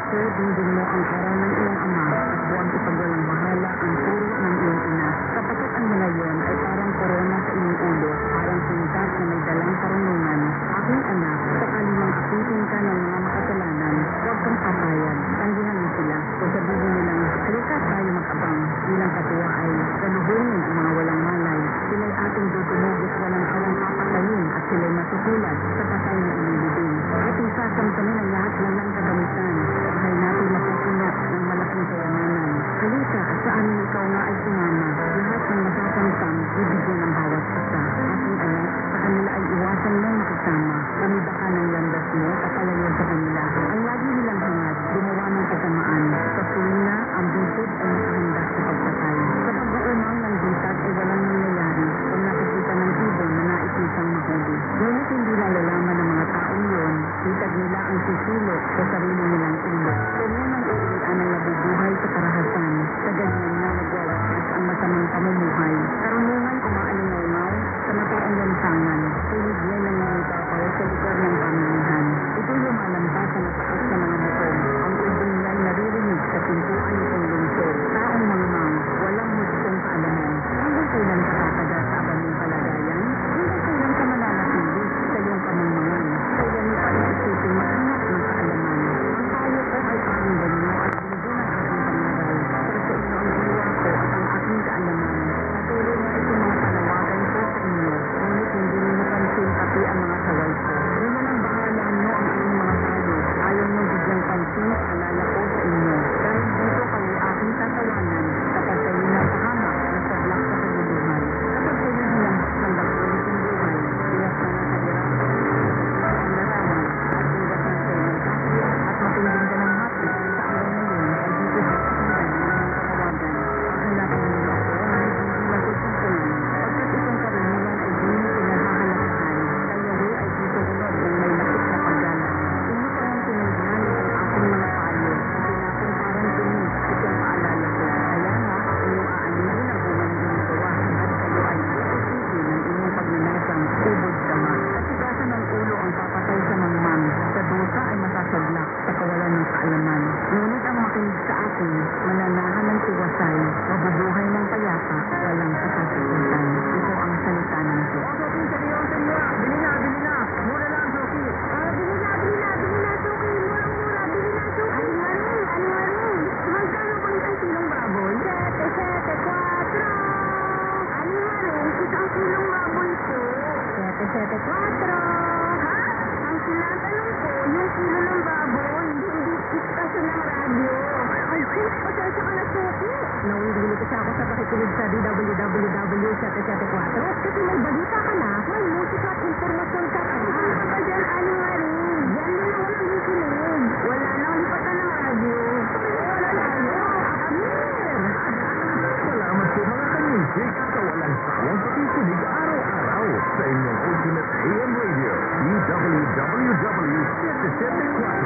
Sir, dingding mo ang araw ng iyong ama at buwang ipagwalang bahala ang puro ng iyong ina. Sapagkat ang mga yon ay parang korona sa iyong ulo, parang sintas na may dalang karunungan. Aking anak, sakali mang akitin ka ng mga makasalanan, huwag kang papayag. Tanggihan mo sila. Kung sabihin nilang, halika tayo mag-abang. Bilang katuwa ay galuhungin ang mga walang malay. Sila'y ating tutumugot walang awang papatayin at sila'y masusulat sa patay na inilibing. At isasamtamin ang lahat ng kagamitan. Bahay natin mapupuno ng malaking kayamanan. Halika at sa amin ikaw nga ay sumama. Lahat ng masasamtam, bibigyan ng bawat isa. Aking anak, sa kanila ay iwasan mong makisama. Pamida ka ng landas mo, kapalayo sa kanila. Ang lagi nilang hangad, gumawa ng kasamaan. Sa tuwing na, ang bukod ay nakahanda sa pagpatay. Sa pag-uumang ng bitag ay walang nangyayari. Kung nakikita ng ibon na naisisang mahuli. Ngunit hindi nalalaman ng mga taong yun, bitag nila ang susulot sa sarili nilang ulo. Kung munang uwian ang nabubuhay sa karahasan, sa ganyan na nagwawakas ang masamang pamumuhay. Karunungan umaalingaw sa mataong lansangan, tulad niya ng mga ibabaw sa lugar ng pamilihan. Ito'y lumalampas sa mataas na mga bukong. Ang ibon nila'y naririnig sa pintuan nitong lungsod. Taong mangmang, walang hustong kaalaman. Hanggang kailan kakataga sa abaning palagayan? Hanggang kailan ka mananatili sa iyong kamangmangan? Kailan mo pa iisipin maghanap ng kaalaman? Ang payo ko ay pakinggan mo at bilhin ang aking pangaral. Para sa inyo ang diwa ko at ang aking kaalaman. Patuloy nga itong mga panawagan ko sa inyo. Ngunit hindi ninyo pansin pati ang mga saway ko. Ganyan ang bahala nyo ang inyong mga payo. Ayaw nyo bigyang pansin ang alala ko sa inyo. Dahil dito kayo aking tatawanan kapag kayo napahamak na sablak sa kaguluhan. Kapag kayo hinambak ng dagulit ng buhay, biyak na nakahirapan, ang larawan at bigat ng kailang kasi at matinding ka ng hapit sa araw na yun ay dito sa kapilan ng mga panawagan. Paghanapin nila ako na hindi nasusukulan. Pagkat itong karuniwan ay di nyo pinahahalagahan. Kayo rin ay dito sunod ng may lakit na paggalang. Inyo kayang tinignan itong aking mga payo. Tinapong parang tumis itong paalala ko. Kaya nga, inyong aanigin ang bungang ginagawa at kayo ay isusigi ng inyong pagnanasang ubod dama. Katigasan ng ulo ang papatay sa mangmang. Sa dusa ay masasablak sa kawalan ng kaalaman. Ngunit ang makinig sa akin, mananahan ng tiwasay, mabubuhay ng payapa, walang kasasakutan. Ito ang salita ng Diyos. Sophie, seryoso niya! Bili na! Mura lang, Sophie! Bili na, Sophie! Murang-mura! Bili na, Sophie! Aling-aling! Magkano bang isang kilong baboy? 774! Aling-aling, isang kilong baboy po. 774! Ha? Ang tinatanong ko, yung kilo ng baboy, hindi istasyon ng radyo. Ay, sis, pasensya ka na, Sophie. Nawindili kasi ako sa pakikinig sa DWWW774 kasi may balita ka na, may musika at informasyon ka na. Ano ka dyan, Aling-aling? Diyan din ako nakikinig. Wala nang lipatan ng radyo. Wala tayo. Amir! Salamat po mga kamisik sa walang sawang pakikinig araw-araw sa inyong ultimate AM radio, DWWW 774.